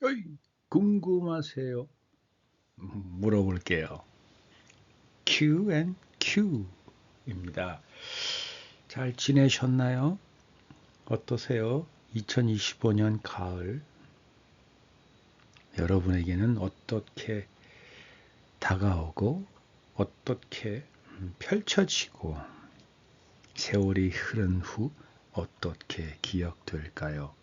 어이, 궁금하세요? 물어볼게요. Q&Q입니다. 잘 지내셨나요? 어떠세요? 2025년 가을 여러분에게는 어떻게 다가오고 어떻게 펼쳐지고 세월이 흐른 후 어떻게 기억될까요?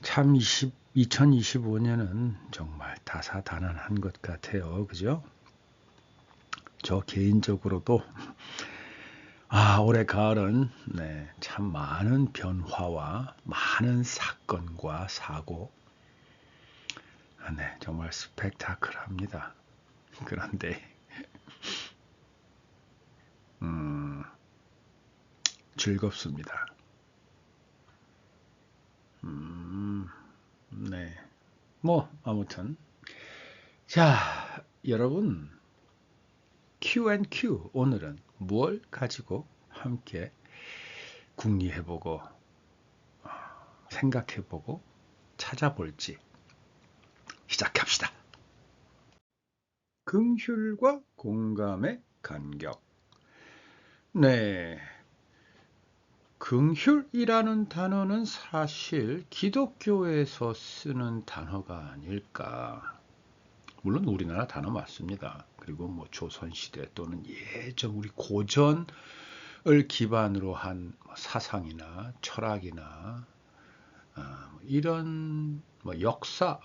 참 2025년은 정말 다사다난한 것 같아요. 그죠? 저 개인적으로도 올해 가을은 참 많은 변화와 많은 사건과 사고 정말 스펙타클합니다. 그런데 즐겁습니다. 네. 아무튼 자, 여러분 Q&Q 오늘은 뭘 가지고 함께 궁리해보고 생각해보고 찾아볼지 시작합시다. 긍휼과 공감의 간격. 네. 긍휼이라는 단어는 사실 기독교에서 쓰는 단어가 아닐까. 물론 우리나라 단어 맞습니다. 그리고 조선시대 또는 예전 우리 고전을 기반으로 한 사상이나 철학이나 이런 역사서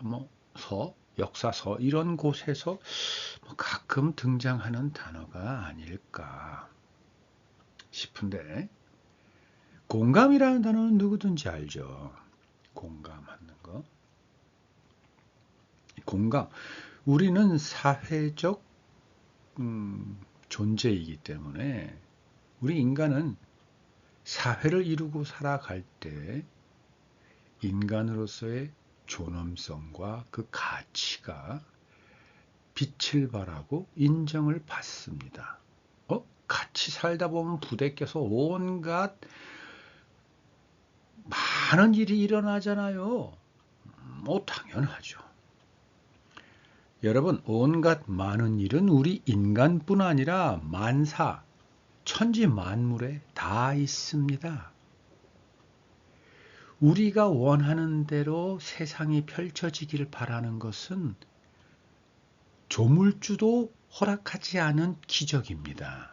이런 곳에서 가끔 등장하는 단어가 아닐까 싶은데 공감이라는 단어는 누구든지 알죠. 공감하는 거. 공감. 우리는 사회적 존재이기 때문에 우리 인간은 사회를 이루고 살아갈 때 인간으로서의 존엄성과 그 가치가 빛을 발하고 인정을 받습니다. 같이 살다 보면 부대껴서 온갖 많은 일이 일어나잖아요. 당연하죠. 여러분, 온갖 많은 일은 우리 인간뿐 아니라 만사, 천지 만물에 다 있습니다. 우리가 원하는 대로 세상이 펼쳐지길 바라는 것은 조물주도 허락하지 않은 기적입니다.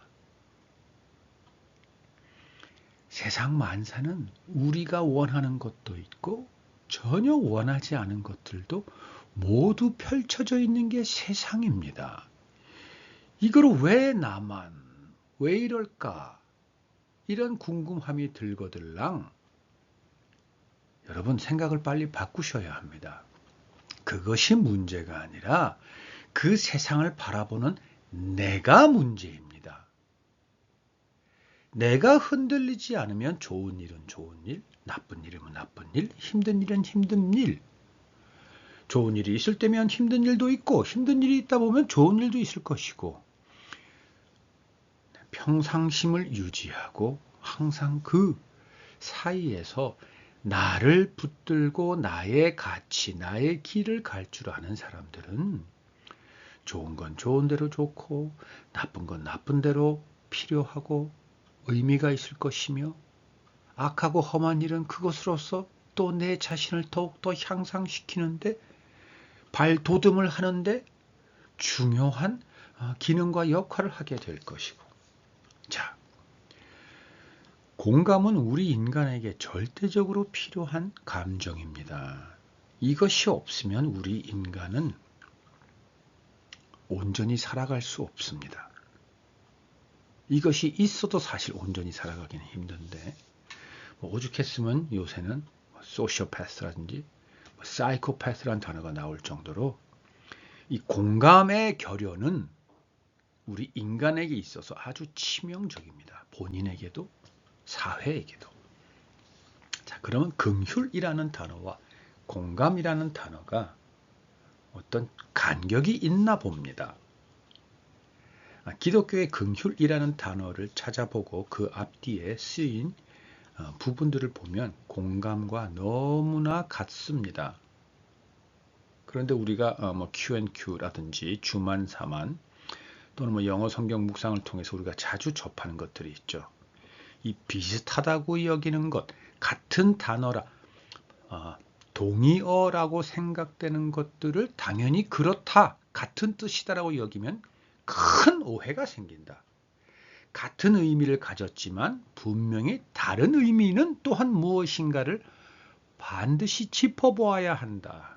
세상 만사는 우리가 원하는 것도 있고 전혀 원하지 않은 것들도 모두 펼쳐져 있는 게 세상입니다. 이걸 왜 나만, 왜 이럴까? 이런 궁금함이 들거들랑 여러분 생각을 빨리 바꾸셔야 합니다. 그것이 문제가 아니라 그 세상을 바라보는 내가 문제입니다. 내가 흔들리지 않으면 좋은 일은 좋은 일, 나쁜 일이면 나쁜 일, 힘든 일은 힘든 일. 좋은 일이 있을 때면 힘든 일도 있고 힘든 일이 있다 보면 좋은 일도 있을 것이고 평상심을 유지하고 항상 그 사이에서 나를 붙들고 나의 가치, 나의 길을 갈 줄 아는 사람들은 좋은 건 좋은 대로 좋고 나쁜 건 나쁜 대로 필요하고 의미가 있을 것이며 악하고 험한 일은 그것으로서 또 내 자신을 더욱더 향상시키는데 발돋움을 하는데 중요한 기능과 역할을 하게 될 것이고. 자, 공감은 우리 인간에게 절대적으로 필요한 감정입니다. 이것이 없으면 우리 인간은 온전히 살아갈 수 없습니다. 이것이 있어도 사실 온전히 살아가기는 힘든데 오죽했으면 요새는 소시오패스라든지 사이코패스라는 단어가 나올 정도로 이 공감의 결여는 우리 인간에게 있어서 아주 치명적입니다. 본인에게도 사회에게도. 자, 그러면 긍휼이라는 단어와 공감이라는 단어가 어떤 간격이 있나 봅니다. 기독교의 긍휼이라는 단어를 찾아보고 그 앞뒤에 쓰인 부분들을 보면 공감과 너무나 같습니다. 그런데 우리가 뭐 Q&Q라든지 주만 사만 또는 뭐 영어 성경 묵상을 통해서 우리가 자주 접하는 것들이 있죠. 이 비슷하다고 여기는 것, 같은 단어라, 동의어라고 생각되는 것들을 당연히 그렇다, 같은 뜻이다라고 여기면 큰 오해가 생긴다. 같은 의미를 가졌지만 분명히 다른 의미는 또한 무엇인가를 반드시 짚어보아야 한다.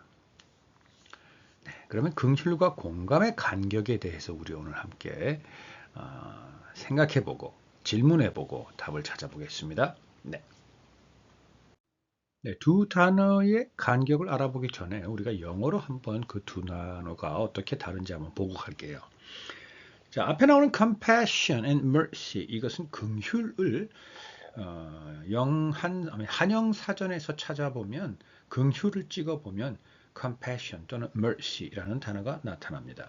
네, 그러면 긍휼과 공감의 간격에 대해서 우리 오늘 함께 생각해보고 질문해보고 답을 찾아보겠습니다. 네. 네, 두 단어의 간격을 알아보기 전에 우리가 영어로 한번 그 두 단어가 어떻게 다른지 한번 보고 갈게요. 자, 앞에 나오는 compassion and mercy, 이것은 긍휼을 한영 사전에서 찾아보면 긍휼을 찍어보면 compassion 또는 mercy라는 단어가 나타납니다.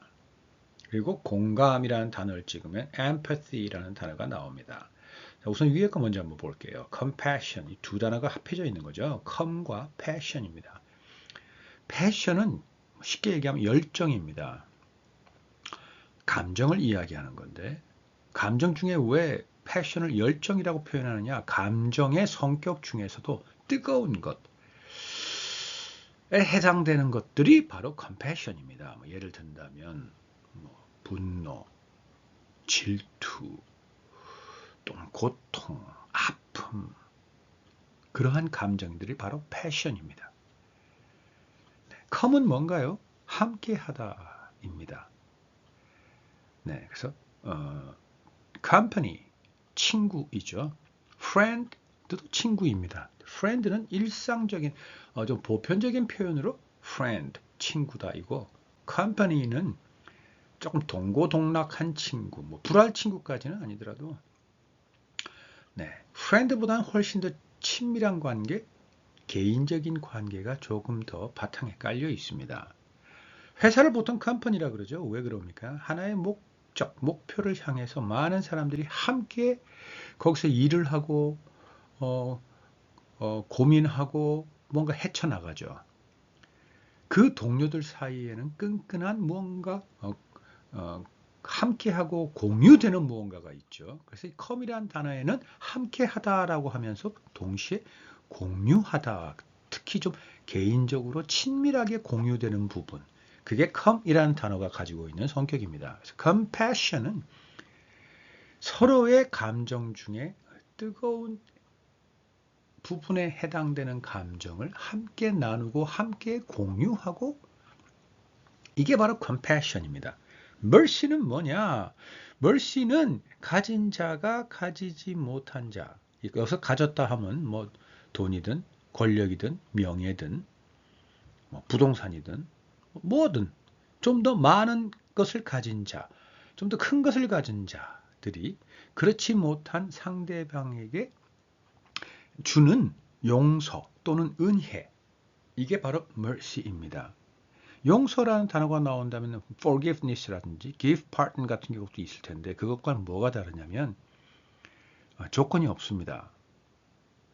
그리고 공감이라는 단어를 찍으면 empathy라는 단어가 나옵니다. 자, 우선 위에 거 먼저 한번 볼게요. compassion, 이 두 단어가 합해져 있는 거죠. com과 passion입니다. passion은 쉽게 얘기하면 열정입니다. 감정을 이야기하는 건데, 감정 중에 왜 패션을 열정이라고 표현하느냐? 감정의 성격 중에서도 뜨거운 것에 해당되는 것들이 바로 compassion입니다. 뭐 예를 든다면 분노, 질투, 또는 고통, 아픔, 그러한 감정들이 바로 패션입니다. come은 뭔가요? 함께하다입니다. 네, 그래서 company, 친구이죠. friend도 친구입니다. friend는 일상적인, 좀 보편적인 표현으로 friend, 친구다이고, company는 조금 동고동락한 친구, 뭐 불알 친구까지는 아니더라도, 네, friend보다는 훨씬 더 친밀한 관계, 개인적인 관계가 조금 더 바탕에 깔려 있습니다. 회사를 보통 컴퍼니라 그러죠. 왜 그럽니까? 하나의 목표를 향해서 많은 사람들이 함께 거기서 일을 하고 고민하고 뭔가 헤쳐나가죠. 그 동료들 사이에는 끈끈한 무언가 함께하고 공유되는 무언가가 있죠. 그래서 이 컴이라는 단어에는 함께하다라고 하면서 동시에 공유하다, 특히 좀 개인적으로 친밀하게 공유되는 부분, 그게 come이라는 단어가 가지고 있는 성격입니다. 그래서 compassion은 서로의 감정 중에 뜨거운 부분에 해당되는 감정을 함께 나누고 함께 공유하고, 이게 바로 compassion입니다. mercy는 뭐냐? mercy는 가진 자가 가지지 못한 자, 여기서 가졌다 하면 뭐 돈이든 권력이든 명예든 뭐 부동산이든 뭐든 좀 더 많은 것을 가진 자, 좀 더 큰 것을 가진 자들이 그렇지 못한 상대방에게 주는 용서 또는 은혜, 이게 바로 mercy입니다. 용서라는 단어가 나온다면 forgiveness라든지 give pardon 같은 경우도 있을 텐데, 그것과는 뭐가 다르냐면 조건이 없습니다.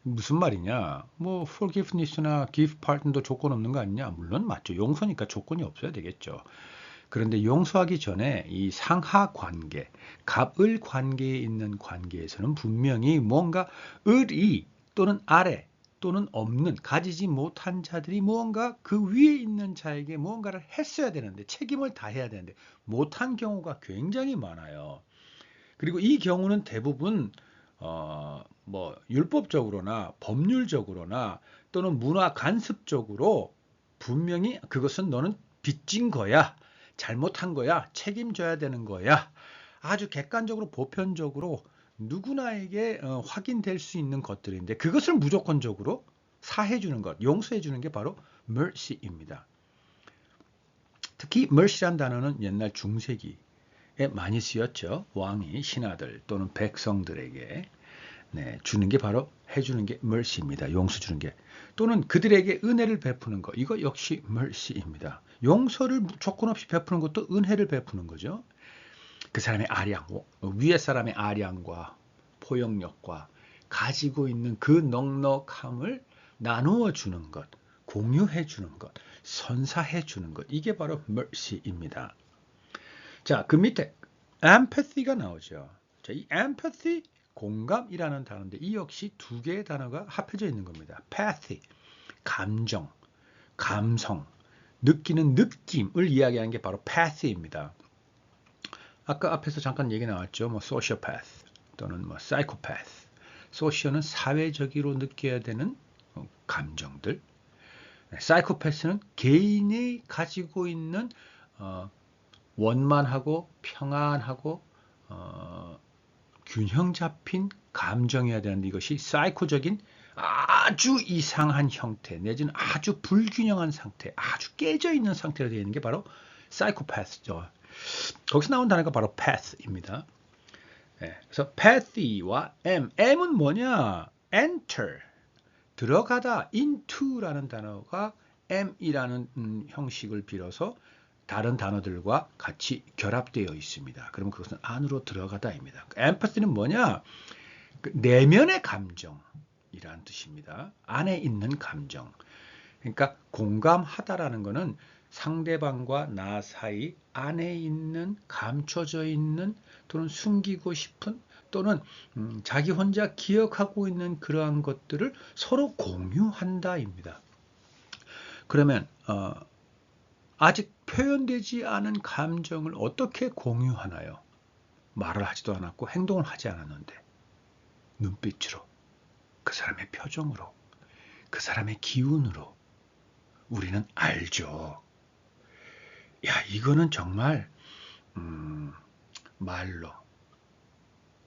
무슨 말이냐? 뭐 forgiveness나 give pardon도 조건 없는 거 아니냐? 물론 맞죠. 용서니까 조건이 없어야 되겠죠. 그런데 용서하기 전에 이 상하 관계, 갑을 관계에 있는 관계에서는 분명히 뭔가 을이 또는 아래 또는 없는, 가지지 못한 자들이 무언가 그 위에 있는 자에게 무언가를 했어야 되는데, 책임을 다해야 되는데 못한 경우가 굉장히 많아요. 그리고 이 경우는 대부분 뭐 율법적으로나 법률적으로나 또는 문화 간섭적으로 분명히 그것은 너는 빚진 거야, 잘못한 거야, 책임져야 되는 거야, 아주 객관적으로 보편적으로 누구나에게 확인될 수 있는 것들인데, 그것을 무조건적으로 사해 주는 것, 용서해 주는 게 바로 mercy입니다. 특히 mercy란 단어는 옛날 중세기에 많이 쓰였죠. 왕이 신하들 또는 백성들에게 주는 게 바로 해주는 게 mercy입니다. 용서 주는 게, 또는 그들에게 은혜를 베푸는 것, 이거 역시 mercy입니다. 용서를 조건 없이 베푸는 것도 은혜를 베푸는 거죠. 그 사람의 아량, 위에 사람의 아량과 포용력과 가지고 있는 그 넉넉함을 나누어 주는 것, 공유해 주는 것, 선사해 주는 것. 이게 바로 mercy입니다. 자, 그 밑에 empathy가 나오죠. 자, 이 empathy, 공감이라는 단어인데 이 역시 두 개의 단어가 합해져 있는 겁니다. pathy, 감정, 감성, 느끼는 느낌을 이야기하는 게 바로 pathy입니다. 아까 앞에서 잠깐 얘기 나왔죠. 뭐 sociopath 또는 뭐 psychopath. social은 사회적으로 느껴야 되는 감정들. psychopath는 개인이 가지고 있는 원만하고 평안하고 균형 잡힌 감정이어야 되는데 이것이 사이코적인 아주 이상한 형태 내지는 아주 불균형한 상태, 아주 깨져 있는 상태로 되어 있는 게 바로 사이코패스죠. 거기서 나온 단어가 바로 path입니다. 네, 그래서 pathy와 M은 뭐냐? enter, 들어가다, into라는 단어가 M이라는 형식을 빌어서 다른 단어들과 같이 결합되어 있습니다. 그러면 그것은 안으로 들어가다입니다. empathy는 뭐냐? 내면의 감정이라는 뜻입니다. 안에 있는 감정. 그러니까 공감하다라는 것은 상대방과 나 사이 안에 있는 감춰져 있는 또는 숨기고 싶은 또는 자기 혼자 기억하고 있는 그러한 것들을 서로 공유한다입니다. 그러면 아직 표현되지 않은 감정을 어떻게 공유하나요? 말을 하지도 않았고 행동을 하지 않았는데 눈빛으로, 그 사람의 표정으로, 그 사람의 기운으로 우리는 알죠. 야, 이거는 정말 말로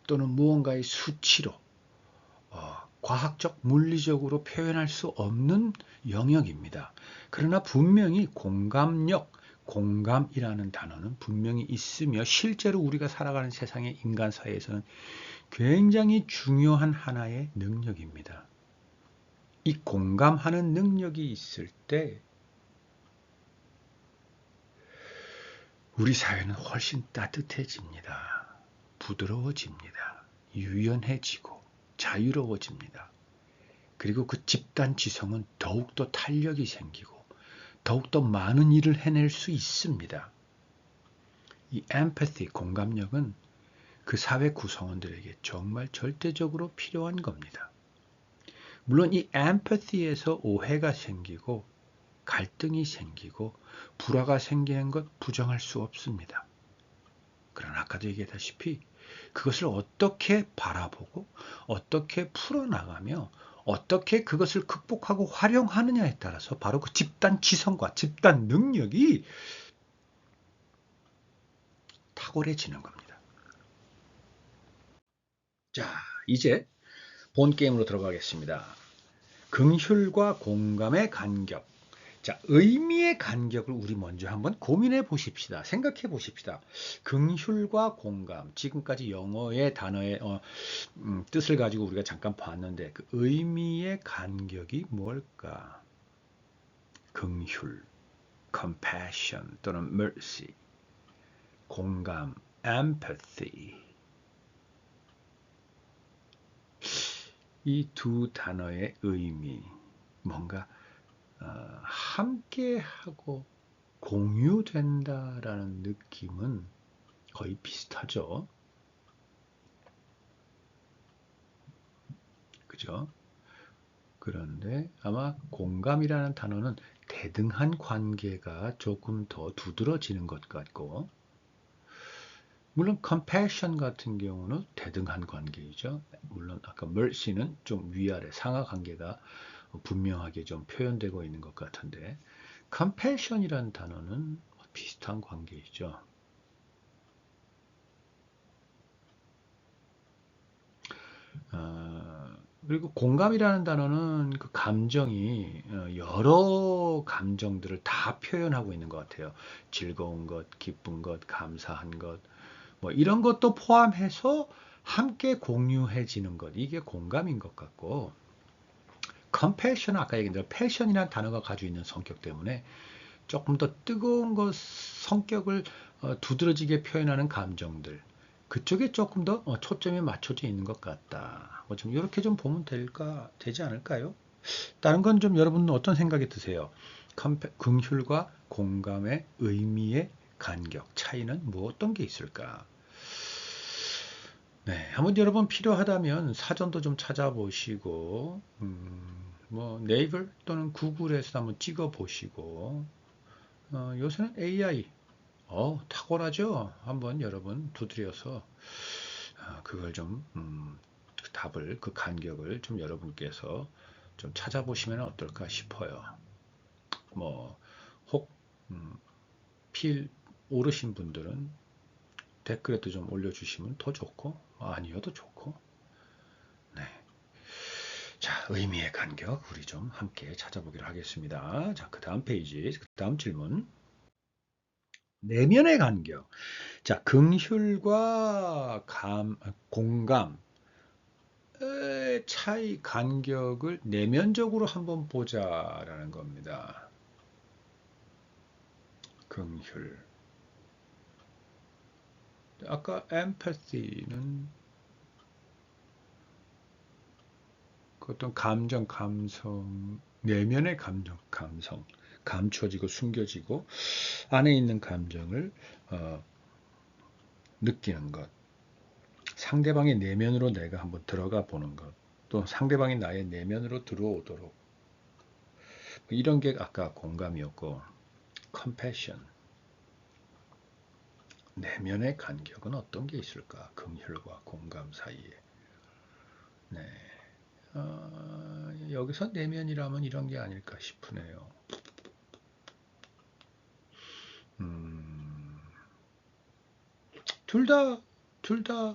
또는 무언가의 수치로 과학적, 물리적으로 표현할 수 없는 영역입니다. 그러나 분명히 공감력, 공감이라는 단어는 분명히 있으며 실제로 우리가 살아가는 세상의 인간 사회에서는 굉장히 중요한 하나의 능력입니다. 이 공감하는 능력이 있을 때 우리 사회는 훨씬 따뜻해집니다. 부드러워집니다. 유연해지고 자유로워집니다. 그리고 그 집단 지성은 더욱더 탄력이 생기고 더욱더 많은 일을 해낼 수 있습니다. 이 empathy, 공감력은 그 사회 구성원들에게 정말 절대적으로 필요한 겁니다. 물론 이 empathy에서 오해가 생기고 갈등이 생기고 불화가 생기는 것 부정할 수 없습니다. 그러나 아까도 얘기했다시피 그것을 어떻게 바라보고 어떻게 풀어나가며 어떻게 그것을 극복하고 활용하느냐에 따라서 바로 그 집단 지성과 집단 능력이 탁월해지는 겁니다. 자, 이제 본 게임으로 들어가겠습니다. 긍휼과 공감의 간격. 자, 의미의 간격을 우리 먼저 한번 고민해 보십시다. 생각해 보십시다. 긍휼과 공감. 지금까지 영어의 단어의 뜻을 가지고 우리가 잠깐 봤는데 그 의미의 간격이 뭘까? 긍휼, compassion 또는 mercy, 공감, empathy. 이 두 단어의 의미, 뭔가 함께하고 공유된다라는 느낌은 거의 비슷하죠. 그죠? 그런데 아마 공감이라는 단어는 대등한 관계가 조금 더 두드러지는 것 같고, 물론 compassion 같은 경우는 대등한 관계이죠. 물론 아까 mercy는 좀 위아래 상하 관계가 분명하게 좀 표현되고 있는 것 같은데 compassion이라는 단어는 비슷한 관계이죠. 그리고 공감이라는 단어는 그 감정이 여러 감정들을 다 표현하고 있는 것 같아요. 즐거운 것, 기쁜 것, 감사한 것, 뭐 이런 것도 포함해서 함께 공유해지는 것, 이게 공감인 것 같고, compassion은 아까 얘기한 대로 passion이라는 단어가 가지고 있는 성격 때문에 조금 더 뜨거운 것, 성격을 두드러지게 표현하는 감정들, 그쪽에 조금 더 초점이 맞춰져 있는 것 같다. 좀 이렇게 좀 보면 되지 않을까요? 다른 건 좀 여러분은 어떤 생각이 드세요? 긍휼과 공감의 의미의 간격 차이는 뭐 어떤 게 있을까? 네, 한번 여러분 필요하다면 사전도 좀 찾아보시고, 뭐 네이버 또는 구글에서 한번 찍어보시고, 요새는 AI, 탁월하죠? 한번 여러분 두드려서 그걸 좀 그 답을, 그 간격을 좀 여러분께서 좀 찾아보시면 어떨까 싶어요. 뭐, 혹, 필 오르신 분들은 댓글에도 좀 올려주시면 더 좋고, 아니어도 좋고, 네. 자, 의미의 간격, 우리 좀 함께 찾아보기로 하겠습니다. 자, 그 다음 페이지, 그 다음 질문. 내면의 간격. 자, 긍휼과 공감의 차이, 간격을 내면적으로 한번 보자라는 겁니다. 긍휼. 아까 empathy는 그 어떤 감정, 감성, 내면의 감정, 감성, 감춰지고 숨겨지고 안에 있는 감정을 느끼는 것, 상대방의 내면으로 내가 한번 들어가 보는 것, 또 상대방이 나의 내면으로 들어오도록 이런 게 아까 공감이었고, compassion, 내면의 간격은 어떤 게 있을까? 긍휼과 공감 사이에. 네. 여기서 내면이라면 이런 게 아닐까 싶으네요. 음, 둘 다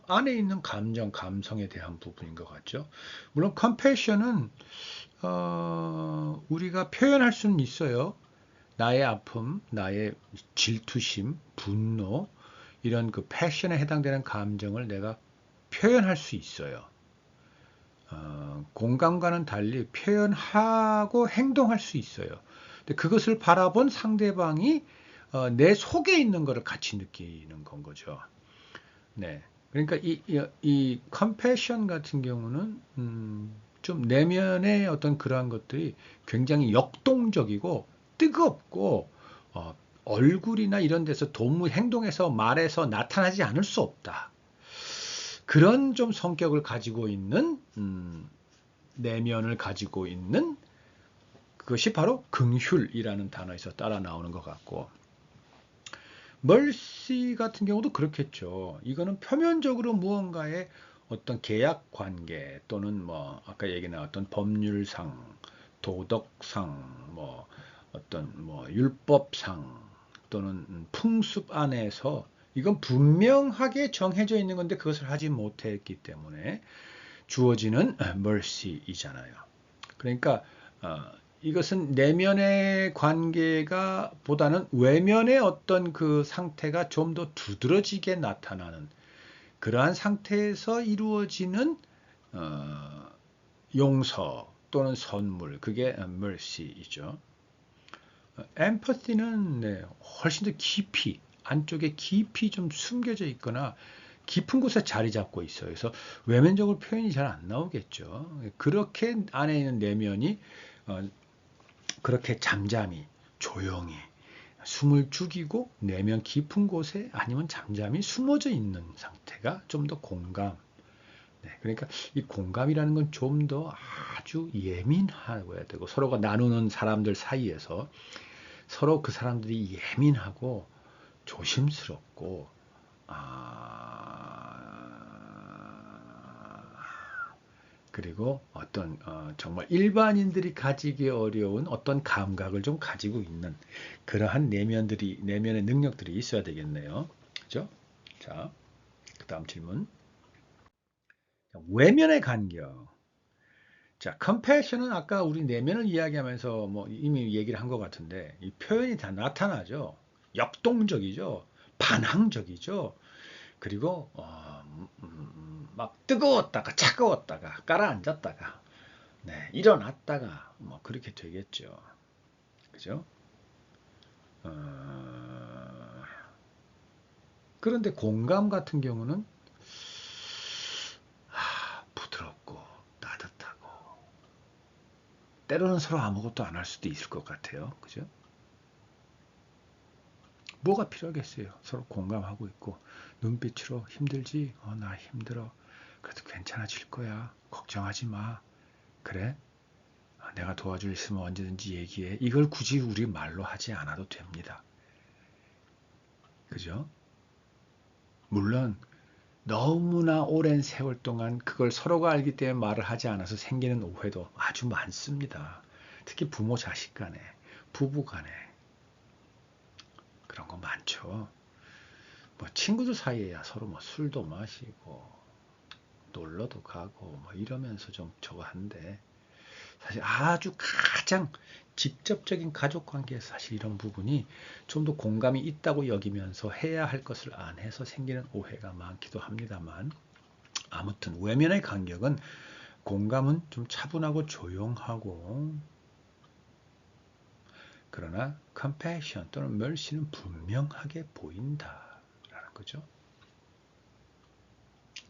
안에 있는 감정, 감성에 대한 부분인 것 같죠. 물론 컴패션은 우리가 표현할 수는 있어요. 나의 아픔, 나의 질투심, 분노 이런 그 패션에 해당되는 감정을 내가 표현할 수 있어요. 공감과는 달리 표현하고 행동할 수 있어요. 근데 그것을 바라본 상대방이 내 속에 있는 것을 같이 느끼는 건 거죠. 네. 그러니까 이 컴패션 같은 경우는 좀 내면의 어떤 그러한 것들이 굉장히 역동적이고 뜨겁고 얼굴이나 이런 데서 도무 행동에서 말해서 나타나지 않을 수 없다. 그런 좀 성격을 가지고 있는 내면을 가지고 있는 그것이 바로 긍휼이라는 단어에서 따라 나오는 것 같고 멀시 같은 경우도 그렇겠죠. 이거는 표면적으로 무언가의 어떤 계약 관계 또는 뭐 아까 얘기 나왔던 법률상, 도덕상, 뭐 어떤 뭐 율법상 또는 풍습 안에서 이건 분명하게 정해져 있는 건데 그것을 하지 못했기 때문에 주어지는 mercy이잖아요. 그러니까 이것은 내면의 관계가 보다는 외면의 어떤 그 상태가 좀 더 두드러지게 나타나는 그러한 상태에서 이루어지는 어, 용서 또는 선물 그게 mercy이죠. empathy는 네, 훨씬 더 깊이 안쪽에 깊이 좀 숨겨져 있거나 깊은 곳에 자리 잡고 있어요. 그래서 외면적으로 표현이 잘 안 나오겠죠. 그렇게 안에 있는 내면이 그렇게 잠잠히 조용히 숨을 죽이고 내면 깊은 곳에 아니면 잠잠히 숨어져 있는 상태가 좀 더 공감. 네, 그러니까 이 공감이라는 건 좀 더 아주 예민하고 해야 되고 서로가 나누는 사람들 사이에서 서로 그 사람들이 예민하고 조심스럽고 그리고 어떤 정말 일반인들이 가지기 어려운 어떤 감각을 좀 가지고 있는 그러한 내면의 능력들이 있어야 되겠네요. 그죠? 자, 그 다음 질문. 외면의 간격. 자, compassion은 아까 우리 내면을 이야기하면서 뭐 이미 얘기를 한 것 같은데 이 표현이 다 나타나죠. 역동적이죠. 반항적이죠. 그리고 막 뜨거웠다가 차가웠다가 가라앉았다가 네, 일어났다가 뭐 그렇게 되겠죠. 그죠? 어, 그런데 공감 같은 경우는 때로는 서로 아무것도 안 할 수도 있을 것 같아요. 그죠? 뭐가 필요하겠어요? 서로 공감하고 있고 눈빛으로 힘들지? 나 힘들어. 그래도 괜찮아질 거야. 걱정하지 마. 그래? 내가 도와줄 수 있으면 언제든지 얘기해. 이걸 굳이 우리 말로 하지 않아도 됩니다. 그죠? 물론 너무나 오랜 세월 동안 그걸 서로가 알기 때문에 말을 하지 않아서 생기는 오해도 아주 많습니다. 특히 부모 자식 간에, 부부 간에 그런 거 많죠. 뭐 친구들 사이에야 서로 뭐 술도 마시고 놀러도 가고 뭐 이러면서 좀 저거 한데 사실 아주 가장 직접적인 가족 관계에서 사실 이런 부분이 좀 더 공감이 있다고 여기면서 해야 할 것을 안 해서 생기는 오해가 많기도 합니다만 아무튼 외면의 간격은 공감은 좀 차분하고 조용하고 그러나 compassion 또는 mercy는 분명하게 보인다라는 거죠.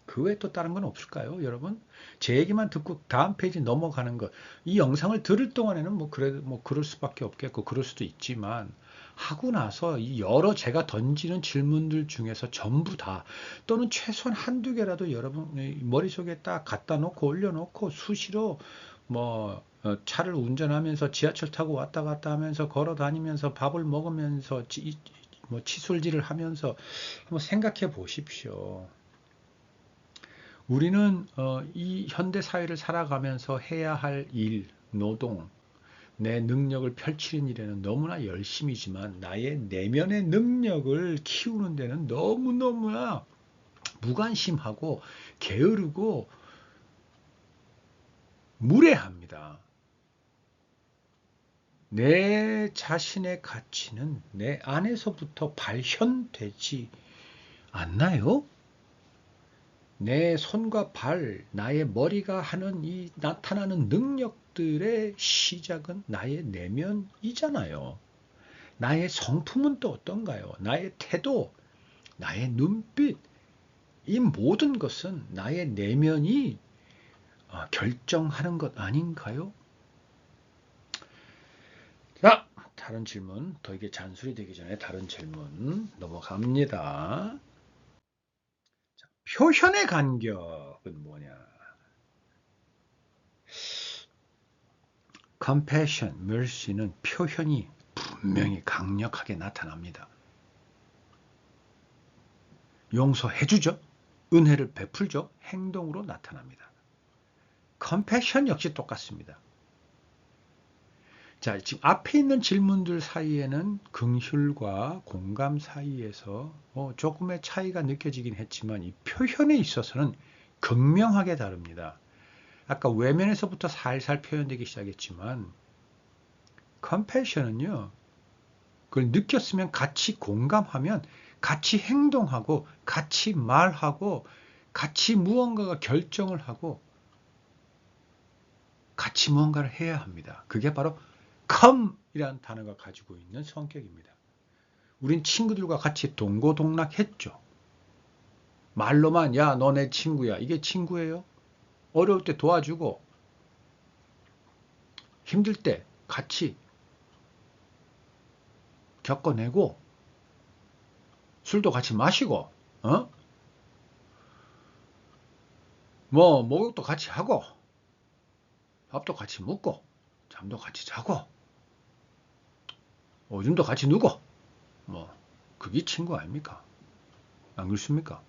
그 외에 또 다른 건 없을까요, 여러분? 제 얘기만 듣고 다음 페이지 넘어가는 것. 이 영상을 들을 동안에는 뭐 그래도 뭐 그럴 수밖에 없겠고 그럴 수도 있지만 하고 나서 이 여러 제가 던지는 질문들 중에서 전부 다 또는 최소한 한두 개라도 여러분 머릿속에 딱 갖다 놓고 올려놓고 수시로 뭐 차를 운전하면서 지하철 타고 왔다 갔다 하면서 걸어 다니면서 밥을 먹으면서 뭐 치솔질을 하면서 한번 생각해 보십시오. 우리는 이 현대 사회를 살아가면서 해야 할 일, 노동, 내 능력을 펼치는 일에는 너무나 열심이지만 나의 내면의 능력을 키우는 데는 너무너무나 무관심하고 게으르고 무례합니다. 내 자신의 가치는 내 안에서부터 발현되지 않나요? 내 손과 발, 나의 머리가 하는 이 나타나는 능력들의 시작은 나의 내면이잖아요. 나의 성품은 또 어떤가요? 나의 태도, 나의 눈빛, 이 모든 것은 나의 내면이 결정하는 것 아닌가요? 자, 다른 질문, 더 이게 잔술이 되기 전에 다른 질문 넘어갑니다. 표현의 간격은 뭐냐? compassion, mercy는 표현이 분명히 강력하게 나타납니다. 용서해주죠. 은혜를 베풀죠. 행동으로 나타납니다. compassion 역시 똑같습니다. 자, 지금 앞에 있는 질문들 사이에는 긍휼과 공감 사이에서 조금의 차이가 느껴지긴 했지만 이 표현에 있어서는 극명하게 다릅니다. 아까 외면에서부터 살살 표현되기 시작했지만 compassion은요. 그걸 느꼈으면 같이 공감하면 같이 행동하고 같이 말하고 같이 무언가가 결정을 하고 같이 무언가를 해야 합니다. 그게 바로 come이라는 단어가 가지고 있는 성격입니다. 우린 친구들과 같이 동고동락했죠. 말로만 야, 너 내 친구야. 이게 친구예요? 어려울 때 도와주고 힘들 때 같이 겪어내고 술도 같이 마시고 뭐 목욕도 같이 하고 밥도 같이 먹고 잠도 같이 자고 오줌도 같이 누고 뭐 그게 친구 아닙니까? 안 그렇습니까?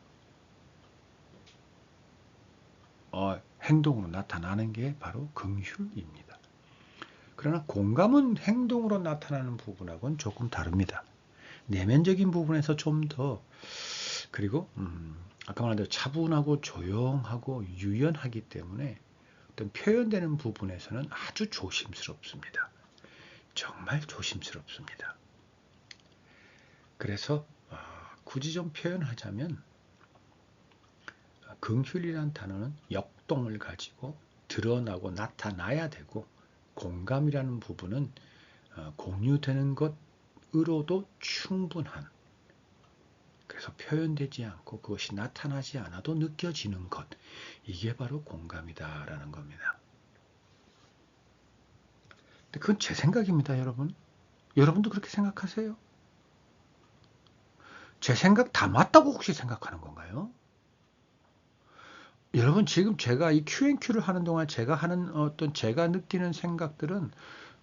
행동으로 나타나는 게 바로 긍휼입니다. 그러나 공감은 행동으로 나타나는 부분하고는 조금 다릅니다. 내면적인 부분에서 좀 더 그리고 아까 말한 대로 차분하고 조용하고 유연하기 때문에 어떤 표현되는 부분에서는 아주 조심스럽습니다. 정말 조심스럽습니다. 그래서 굳이 좀 표현하자면 긍휼이라는 단어는 역동을 가지고 드러나고 나타나야 되고 공감이라는 부분은 공유되는 것으로도 충분한 그래서 표현되지 않고 그것이 나타나지 않아도 느껴지는 것 이게 바로 공감이다라는 겁니다. 근데 그건 제 생각입니다, 여러분. 여러분도 그렇게 생각하세요? 제 생각 다 맞다고 혹시 생각하는 건가요? 여러분, 지금 제가 이 Q&Q를 하는 동안 제가 하는 제가 느끼는 생각들은,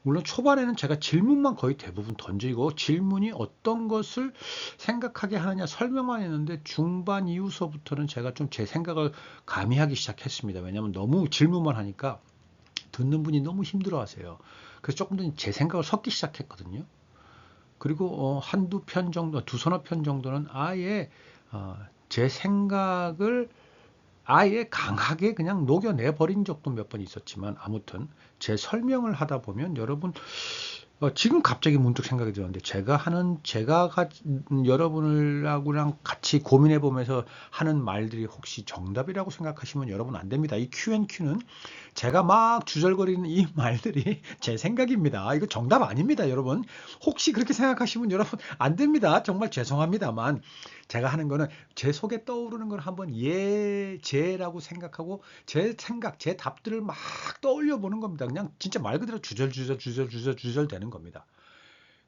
물론 초반에는 제가 질문만 거의 대부분 던지고 질문이 어떤 것을 생각하게 하느냐 설명만 했는데, 중반 이후서부터는 제가 좀 제 생각을 가미하기 시작했습니다. 왜냐하면 너무 질문만 하니까 듣는 분이 너무 힘들어하세요. 그래서 조금 더 제 생각을 섞기 시작했거든요. 그리고 한두 편 정도, 두서너 편 정도는 아예 제 생각을 아예 강하게 그냥 녹여내 버린 적도 몇 번 있었지만, 아무튼 제 설명을 하다 보면 여러분, 지금 갑자기 문득 생각이 들었는데, 여러분하고랑 같이 고민해 보면서 하는 말들이 혹시 정답이라고 생각하시면 여러분 안 됩니다. 이 Q&Q는 제가 막 주절거리는 이 말들이 제 생각입니다. 이거 정답 아닙니다, 여러분. 혹시 그렇게 생각하시면 여러분 안 됩니다. 정말 죄송합니다만, 제가 하는 거는 제 속에 떠오르는 걸 한번 제라고 생각하고 제 생각, 제 답들을 막 떠올려 보는 겁니다. 그냥 진짜 말 그대로 주절 되는 겁니다.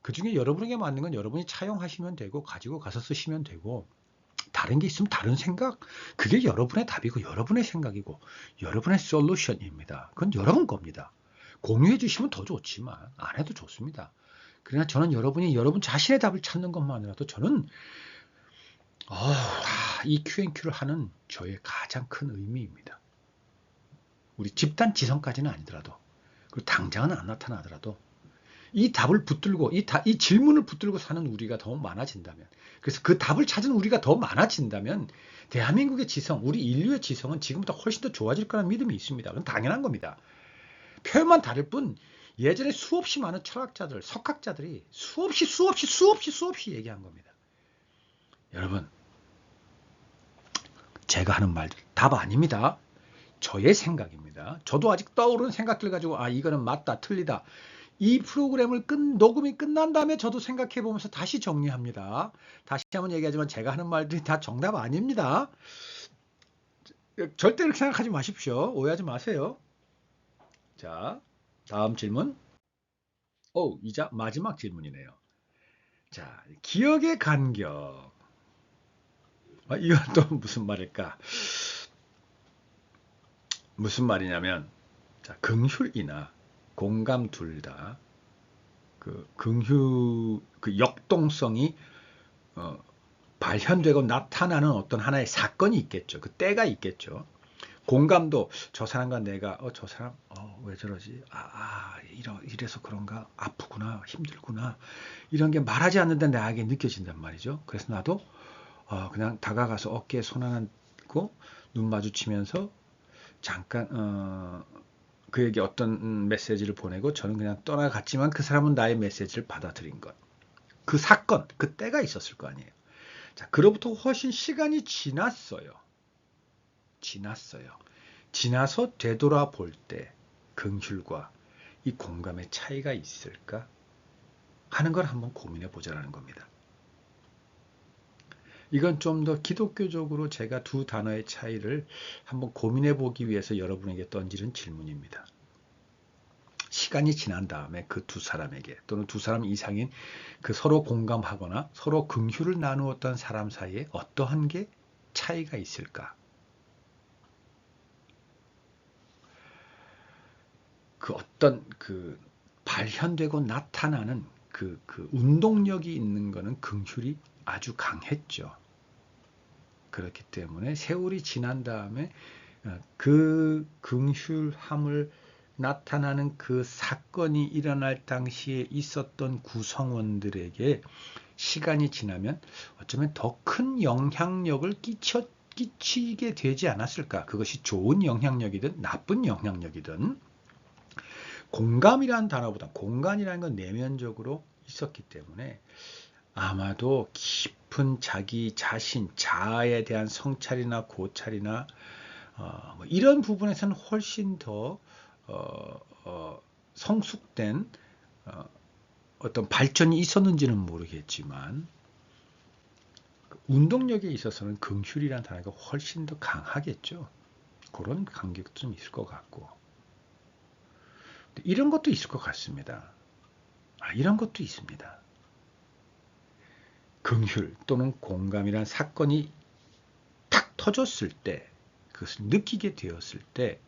그중에 여러분에게 맞는 건 여러분이 차용하시면 되고 가지고 가서 쓰시면 되고, 다른 게 있으면 다른 생각, 그게 여러분의 답이고 여러분의 생각이고 여러분의 솔루션입니다. 그건 여러분 겁니다. 공유해 주시면 더 좋지만 안 해도 좋습니다. 그러나 저는 여러분이 여러분 자신의 답을 찾는 것만으로도 저는 이 Q&Q를 하는 저의 가장 큰 의미입니다. 우리 집단 지성까지는 아니더라도, 그리고 당장은 안 나타나더라도 이 답을 붙들고 이 질문을 붙들고 사는 우리가 더 많아진다면, 그래서 그 답을 찾은 우리가 더 많아진다면 대한민국의 지성, 우리 인류의 지성은 지금보다 훨씬 더 좋아질 거라는 믿음이 있습니다. 그건 당연한 겁니다. 표현만 다를 뿐, 예전에 수없이 많은 철학자들, 석학자들이 수없이 얘기한 겁니다. 여러분, 제가 하는 말들 답 아닙니다. 저의 생각입니다. 저도 아직 떠오르는 생각들 가지고 이거는 맞다, 틀리다. 이 프로그램을 녹음이 끝난 다음에 저도 생각해 보면서 다시 정리합니다. 다시 한번 얘기하지만 제가 하는 말들이 다 정답 아닙니다. 절대 그렇게 생각하지 마십시오. 오해하지 마세요. 자, 다음 질문. 이자 마지막 질문이네요. 자, 기억의 간격. 이건 또 무슨 말일까? 무슨 말이냐면, 자, 긍휼이나 공감 둘 다 그 역동성이 발현되고 나타나는 어떤 하나의 사건이 있겠죠. 그 때가 있겠죠. 공감도, 저 사람과 내가 저 사람 왜 저러지? 이래서 그런가? 아프구나, 힘들구나. 이런 게 말하지 않는데 나에게 느껴진단 말이죠. 그래서 나도 그냥 다가가서 어깨에 손 하나 얹고 눈 마주치면서 잠깐 그에게 어떤 메시지를 보내고 저는 그냥 떠나갔지만 그 사람은 나의 메시지를 받아들인 것. 그 사건, 그 때가 있었을 거 아니에요. 자, 그로부터 훨씬 시간이 지났어요. 지나서 되돌아볼 때 긍휼과 이 공감의 차이가 있을까 하는 걸 한번 고민해 보자라는 겁니다. 이건 좀 더 기독교적으로 제가 두 단어의 차이를 한번 고민해 보기 위해서 여러분에게 던지는 질문입니다. 시간이 지난 다음에 그 두 사람에게, 또는 두 사람 이상인 그 서로 공감하거나 서로 긍휼을 나누었던 사람 사이에 어떠한 게 차이가 있을까? 그 어떤 발현되고 나타나는 그 운동력이 있는 거는 긍휼이 아주 강했죠. 그렇기 때문에 세월이 지난 다음에 그 긍휼함을 나타나는 그 사건이 일어날 당시에 있었던 구성원들에게 시간이 지나면 어쩌면 더 큰 영향력을 끼치게 되지 않았을까. 그것이 좋은 영향력이든 나쁜 영향력이든. 공감이라는 단어보다 공간이라는 건 내면적으로 있었기 때문에 아마도 깊은 자기 자신, 자아에 대한 성찰이나 고찰이나 이런 부분에서는 훨씬 더 성숙된 어떤 발전이 있었는지는 모르겠지만, 운동력에 있어서는 긍휼이라는 단어가 훨씬 더 강하겠죠. 그런 간격도 좀 있을 것 같고. 이런 것도 있을 것 같습니다. 이런 것도 있습니다. 긍휼 또는 공감이란 사건이 탁 터졌을 때, 그것을 느끼게 되었을 때,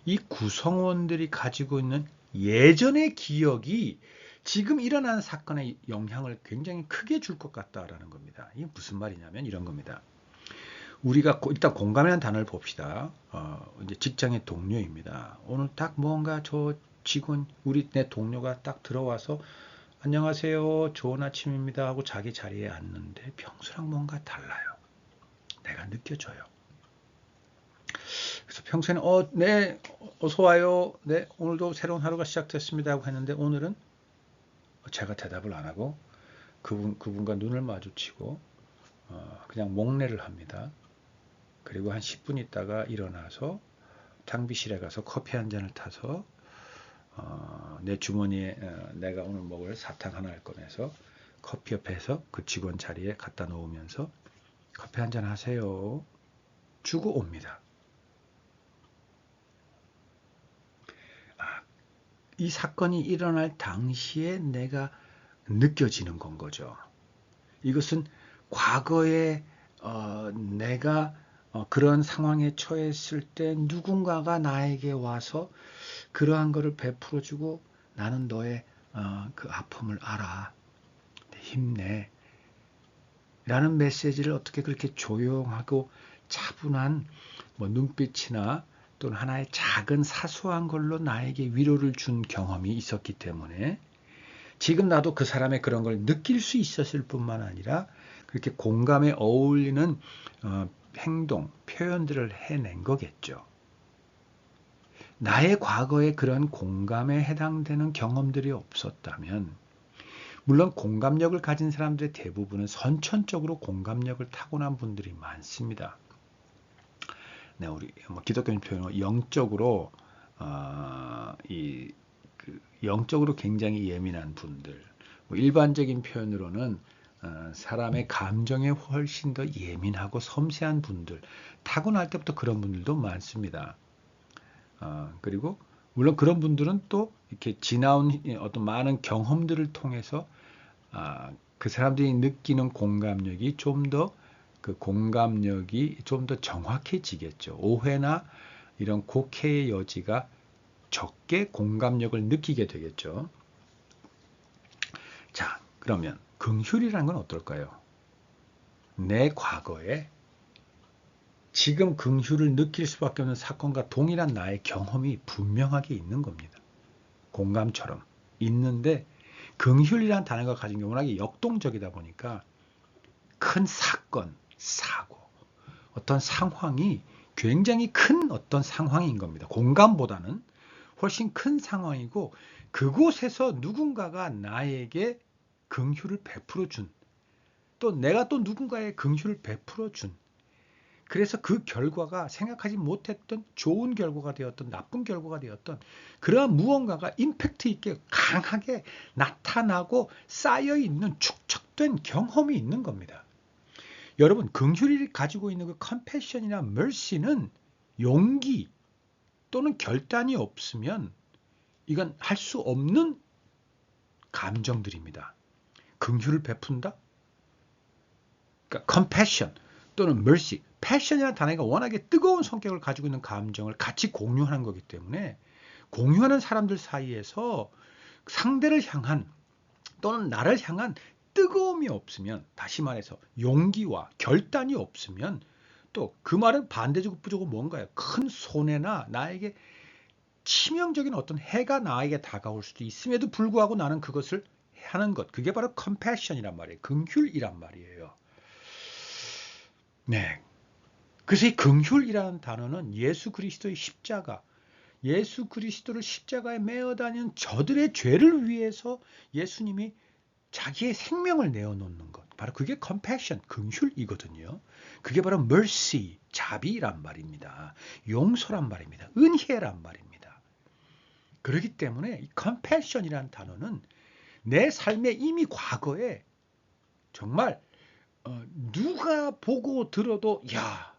이 구성원들이 가지고 있는 예전의 기억이 지금 일어나는 사건에 영향을 굉장히 크게 줄 것 같다라는 겁니다. 이게 무슨 말이냐면 이런 겁니다. 우리가 일단 공감이라는 단어를 봅시다. 이제 직장의 동료입니다. 오늘 딱 뭔가 저 직원, 내 동료가 딱 들어와서 안녕하세요, 좋은 아침입니다 하고 자기 자리에 앉는데 평소랑 뭔가 달라요. 내가 느껴져요. 그래서 평소에는 네, 어서 와요. 네, 오늘도 새로운 하루가 시작됐습니다 하고 했는데 오늘은 제가 대답을 안 하고 그분과 눈을 마주치고 그냥 목례를 합니다. 그리고 한 10분 있다가 일어나서 탕비실에 가서 커피 한 잔을 타서 내 주머니에 내가 오늘 먹을 사탕 하나를 꺼내서 커피 옆에서 그 직원 자리에 갖다 놓으면서 커피 한 잔 하세요 주고 옵니다. 이 사건이 일어날 당시에 내가 느껴지는 건 거죠. 이것은 과거에 내가 그런 상황에 처했을 때 누군가가 나에게 와서 그러한 것을 베풀어주고 나는 너의 그 아픔을 알아. 힘내. 라는 메시지를 어떻게 그렇게 조용하고 차분한 눈빛이나 또는 하나의 작은 사소한 걸로 나에게 위로를 준 경험이 있었기 때문에 지금 나도 그 사람의 그런 걸 느낄 수 있었을 뿐만 아니라 그렇게 공감에 어울리는 행동, 표현들을 해낸 거겠죠. 나의 과거에 그런 공감에 해당되는 경험들이 없었다면 물론 공감력을 가진 사람들의 대부분은 선천적으로 공감력을 타고난 분들이 많습니다. 네, 우리 기독교인 표현으로 영적으로 영적으로 굉장히 예민한 분들, 일반적인 표현으로는 사람의 감정에 훨씬 더 예민하고 섬세한 분들, 타고날 때부터 그런 분들도 많습니다. 그리고 물론 그런 분들은 또 이렇게 지나온 어떤 많은 경험들을 통해서 그 사람들이 느끼는 공감력이 좀 더 정확해지겠죠. 오해나 이런 곡해의 여지가 적게 공감력을 느끼게 되겠죠. 자, 그러면 긍휼이라는 건 어떨까요? 내 과거에 지금 긍휼을 느낄 수밖에 없는 사건과 동일한 나의 경험이 분명하게 있는 겁니다. 공감처럼 있는데 긍휼이라는 단어가 가진 게 워낙에 역동적이다 보니까 큰 사건, 사고, 어떤 상황이 굉장히 큰 어떤 상황인 겁니다. 공감보다는 훨씬 큰 상황이고 그곳에서 누군가가 나에게 긍휼을 베풀어 준, 또 내가 또 누군가의 긍휼을 베풀어 준, 그래서 그 결과가 생각하지 못했던 좋은 결과가 되었던 나쁜 결과가 되었던 그러한 무언가가 임팩트 있게 강하게 나타나고 쌓여있는 축적된 경험이 있는 겁니다. 여러분, 긍휼이 가지고 있는 그 컴패션이나 mercy는 용기 또는 결단이 없으면 이건 할 수 없는 감정들입니다. 긍휼을 베푼다? 그러니까 compassion 또는 mercy, passion이라는 단어가 워낙에 뜨거운 성격을 가지고 있는 감정을 같이 공유하는 거기 때문에 공유하는 사람들 사이에서 상대를 향한 또는 나를 향한 뜨거움이 없으면, 다시 말해서 용기와 결단이 없으면 또 그 말은 반대적으로 뭔가요? 큰 손해나 나에게 치명적인 어떤 해가 나에게 다가올 수도 있음에도 불구하고 나는 그것을 하는 것, 그게 바로 compassion이란 말이에요. 긍휼이란 말이에요. 네. 그래서 이 긍휼이라는 단어는 예수 그리스도의 십자가, 예수 그리스도를 십자가에 매어 다니는 저들의 죄를 위해서 예수님이 자기의 생명을 내어놓는 것, 바로 그게 compassion, 긍휼이거든요. 그게 바로 mercy, 자비란 말입니다. 용서란 말입니다. 은혜란 말입니다. 그렇기 때문에 이 compassion이라는 단어는 내 삶의 이미 과거에 정말 누가 보고 들어도 야,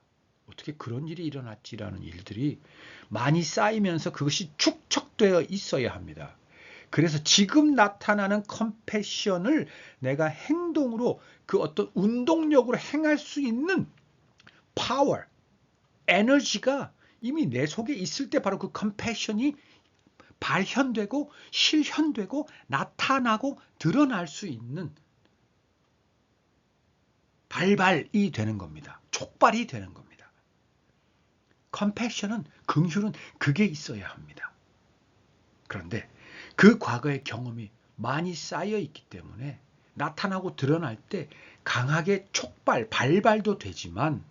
어떻게 그런 일이 일어났지라는 일들이 많이 쌓이면서 그것이 축적되어 있어야 합니다. 그래서 지금 나타나는 컴패션을 내가 행동으로 그 어떤 운동력으로 행할 수 있는 파워, 에너지가 이미 내 속에 있을 때 바로 그 컴패션이 발현되고 실현되고 나타나고 드러날 수 있는 발발이 되는 겁니다. 촉발이 되는 겁니다. 컴패션은, 긍휼은 그게 있어야 합니다. 그런데 그 과거의 경험이 많이 쌓여 있기 때문에 나타나고 드러날 때 강하게 촉발, 발발도 되지만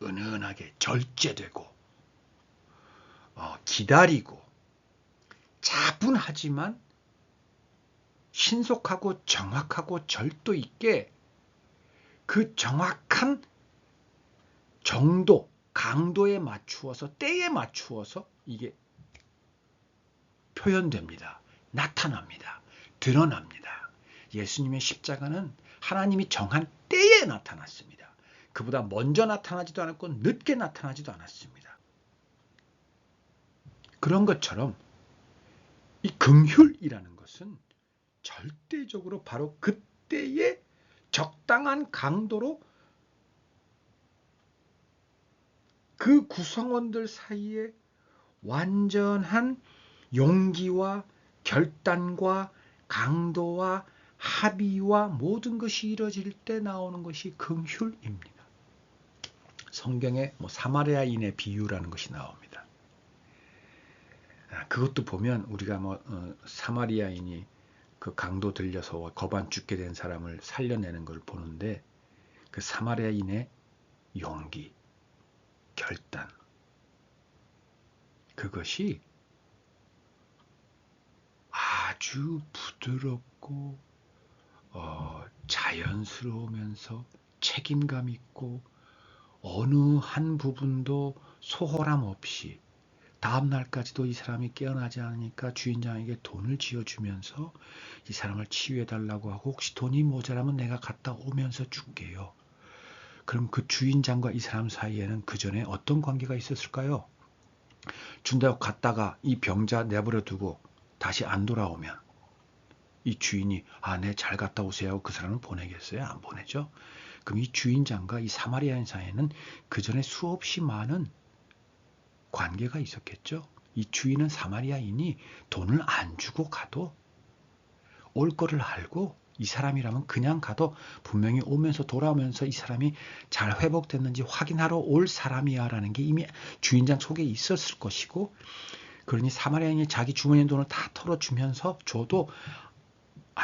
은은하게 절제되고 기다리고 차분하지만 신속하고 정확하고 절도 있게 그 정확한 정도, 강도에 맞추어서 때에 맞추어서 이게 표현됩니다. 나타납니다. 드러납니다. 예수님의 십자가는 하나님이 정한 때에 나타났습니다. 그보다 먼저 나타나지도 않았고 늦게 나타나지도 않았습니다. 그런 것처럼 이 긍휼이라는 것은 절대적으로 바로 그때의 적당한 강도로 그 구성원들 사이에 완전한 용기와 결단과 강도와 합의와 모든 것이 이루어질 때 나오는 것이 긍휼입니다. 성경에 사마리아인의 비유라는 것이 나옵니다. 그것도 보면 우리가 사마리아인이 그 강도 들려서 거반 죽게 된 사람을 살려내는 걸 보는데 그 사마리아인의 용기, 결단, 그것이 아주 부드럽고 자연스러우면서 책임감 있고 어느 한 부분도 소홀함 없이 다음 날까지도 이 사람이 깨어나지 않으니까 주인장에게 돈을 쥐어주면서 이 사람을 치유해달라고 하고 혹시 돈이 모자라면 내가 갔다 오면서 줄게요. 그럼 그 주인장과 이 사람 사이에는 그 전에 어떤 관계가 있었을까요? 준다고 갔다가 이 병자 내버려 두고 다시 안 돌아오면 이 주인이 네, 잘 갔다 오세요 하고 그 사람을 보내겠어요? 안 보내죠? 그럼 이 주인장과 이 사마리아인 사이에는 그 전에 수없이 많은 관계가 있었겠죠. 이 주인은 사마리아인이 돈을 안 주고 가도 올 거를 알고 이 사람이라면 그냥 가도 분명히 오면서 돌아오면서 이 사람이 잘 회복됐는지 확인하러 올 사람이야 라는 게 이미 주인장 속에 있었을 것이고, 그러니 사마리아인이 자기 주머니에 돈을 다 털어주면서 줘도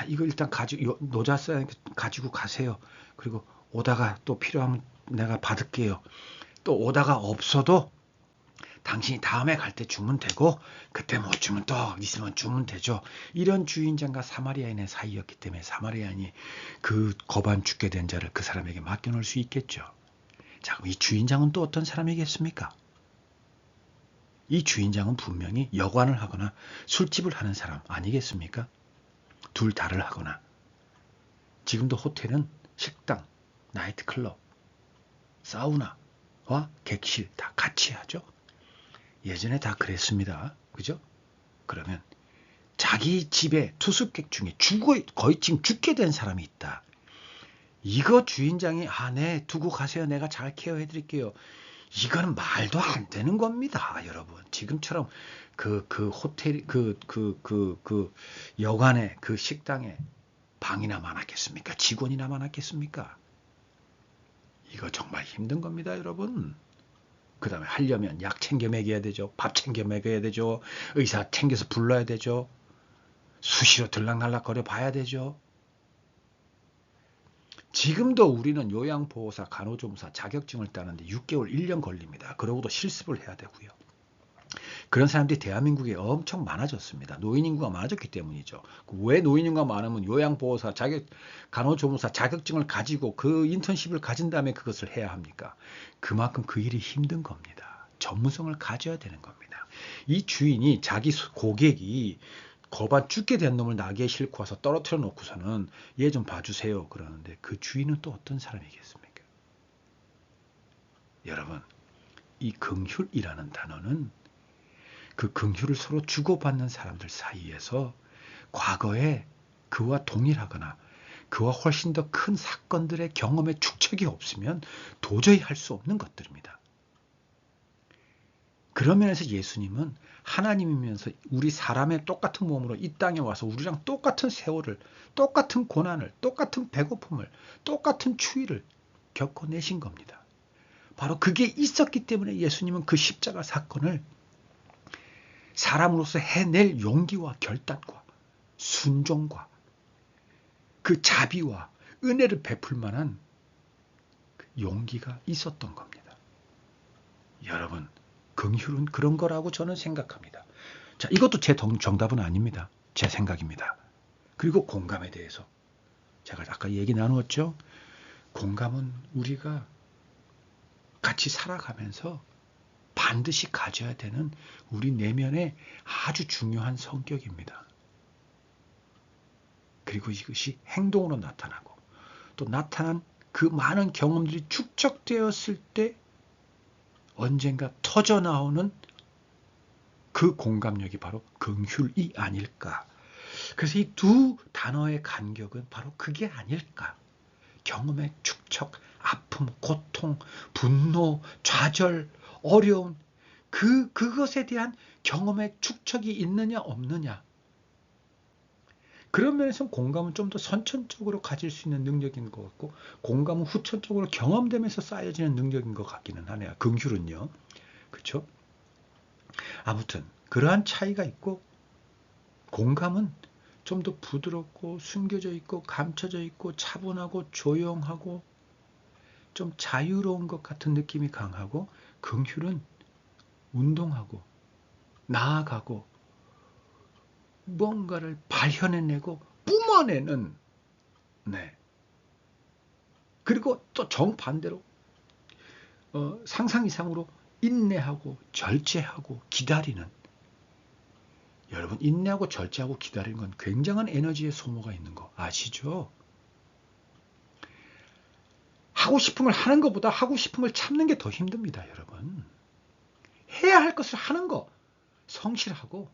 이거 일단 가지고 노자스 가지고 가세요. 그리고 오다가 또 필요하면 내가 받을게요. 또 오다가 없어도 당신이 다음에 갈 때 주면 되고 그때 못 주면 또 있으면 주면 되죠. 이런 주인장과 사마리아인의 사이였기 때문에 사마리아인이 그 거반 죽게 된 자를 그 사람에게 맡겨놓을 수 있겠죠. 자, 그럼 이 주인장은 또 어떤 사람이겠습니까? 이 주인장은 분명히 여관을 하거나 술집을 하는 사람 아니겠습니까? 둘 다를 하거나. 지금도 호텔은 식당, 나이트클럽, 사우나와 객실 다 같이 하죠. 예전에 다 그랬습니다. 그죠? 그러면 자기 집에 투숙객 중에 거의 지금 죽게 된 사람이 있다. 이거 주인장이 네, 두고 가세요. 내가 잘 케어해드릴게요. 이거는 말도 안 되는 겁니다, 여러분. 지금처럼 그 호텔, 여관에, 그 식당에 방이나 많았겠습니까? 직원이나 많았겠습니까? 이거 정말 힘든 겁니다, 여러분. 그 다음에 하려면 약 챙겨 먹여야 되죠. 밥 챙겨 먹여야 되죠. 의사 챙겨서 불러야 되죠. 수시로 들락날락거려 봐야 되죠. 지금도 우리는 요양보호사, 간호조무사 자격증을 따는데 6개월, 1년 걸립니다. 그러고도 실습을 해야 되고요. 그런 사람들이 대한민국에 엄청 많아졌습니다. 노인 인구가 많아졌기 때문이죠. 왜 노인 인구가 많으면 요양보호사, 간호조무사 자격증을 가지고 그 인턴십을 가진 다음에 그것을 해야 합니까? 그만큼 그 일이 힘든 겁니다. 전문성을 가져야 되는 겁니다. 이 주인이 자기 고객이 거반 죽게 된 놈을 나귀에 싣고 와서 떨어뜨려 놓고서는 얘 좀 봐주세요 그러는데 그 주인은 또 어떤 사람이겠습니까? 여러분, 이 긍휼이라는 단어는 그 긍휼을 서로 주고받는 사람들 사이에서 과거에 그와 동일하거나 그와 훨씬 더 큰 사건들의 경험의 축적이 없으면 도저히 할 수 없는 것들입니다. 그런 면에서 예수님은 하나님이면서 우리 사람의 똑같은 몸으로 이 땅에 와서 우리랑 똑같은 세월을, 똑같은 고난을, 똑같은 배고픔을, 똑같은 추위를 겪어내신 겁니다. 바로 그게 있었기 때문에 예수님은 그 십자가 사건을 사람으로서 해낼 용기와 결단과 순종과 그 자비와 은혜를 베풀 만한 용기가 있었던 겁니다. 여러분, 긍휼은 그런 거라고 저는 생각합니다. 자, 이것도 제 정답은 아닙니다. 제 생각입니다. 그리고 공감에 대해서 제가 아까 얘기 나누었죠. 공감은 우리가 같이 살아가면서 반드시 가져야 되는 우리 내면의 아주 중요한 성격입니다. 그리고 이것이 행동으로 나타나고 또 나타난 그 많은 경험들이 축적되었을 때 언젠가 터져나오는 그 공감력이 바로 긍휼이 아닐까. 그래서 이 두 단어의 간격은 바로 그게 아닐까. 경험의 축적, 아픔, 고통, 분노, 좌절, 어려움, 그것에 대한 경험의 축적이 있느냐 없느냐. 그런 면에서는 공감은 좀 더 선천적으로 가질 수 있는 능력인 것 같고 공감은 후천적으로 경험되면서 쌓여지는 능력인 것 같기는 하네요. 긍휼은요. 그렇죠? 아무튼 그러한 차이가 있고 공감은 좀 더 부드럽고 숨겨져 있고 감춰져 있고 차분하고 조용하고 좀 자유로운 것 같은 느낌이 강하고 긍휼은 운동하고 나아가고 뭔가를 발현해내고 뿜어내는 네. 그리고 또 정반대로 상상 이상으로 인내하고 절제하고 기다리는 여러분 인내하고 절제하고 기다리는 건 굉장한 에너지의 소모가 있는 거 아시죠? 하고 싶은 걸 하는 것보다 하고 싶은 걸 참는 게 더 힘듭니다. 여러분. 해야 할 것을 하는 거 성실하고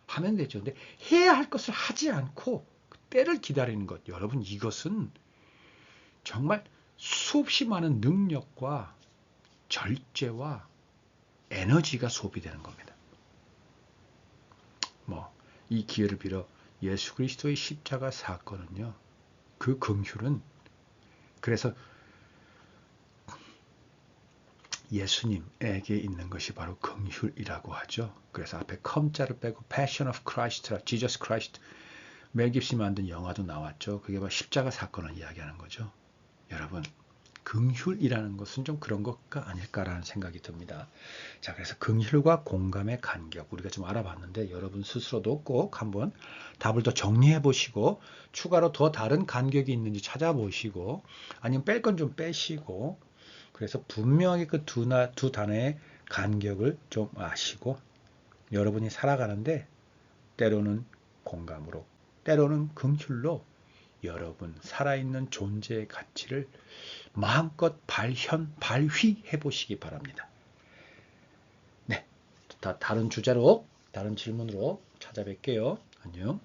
하면 되죠. 근데 해야 할 것을 하지 않고 때를 기다리는 것 여러분 이것은 정말 수없이 많은 능력과 절제와 에너지가 소비되는 겁니다. 이 기회를 빌어 예수 그리스도의 십자가 사건은요. 그 긍휼은 그래서 예수님에게 있는 것이 바로 긍휼이라고 하죠. 그래서 앞에 컴자를 빼고 Passion of Christ, Jesus Christ, 멜 깁슨이 만든 영화도 나왔죠. 그게 바로 십자가 사건을 이야기하는 거죠. 여러분, 긍휼이라는 것은 좀 그런 것가 아닐까라는 생각이 듭니다. 자, 그래서 긍휼과 공감의 간격 우리가 좀 알아봤는데 여러분 스스로도 꼭 한번 답을 더 정리해 보시고 추가로 더 다른 간격이 있는지 찾아보시고 아니면 뺄 건 좀 빼시고 그래서 분명히 그 두 단어의 간격을 좀 아시고 여러분이 살아가는데 때로는 공감으로 때로는 긍휼로 여러분 살아있는 존재의 가치를 마음껏 발휘해 보시기 바랍니다. 네, 다른 주제로 다른 질문으로 찾아뵐게요. 안녕.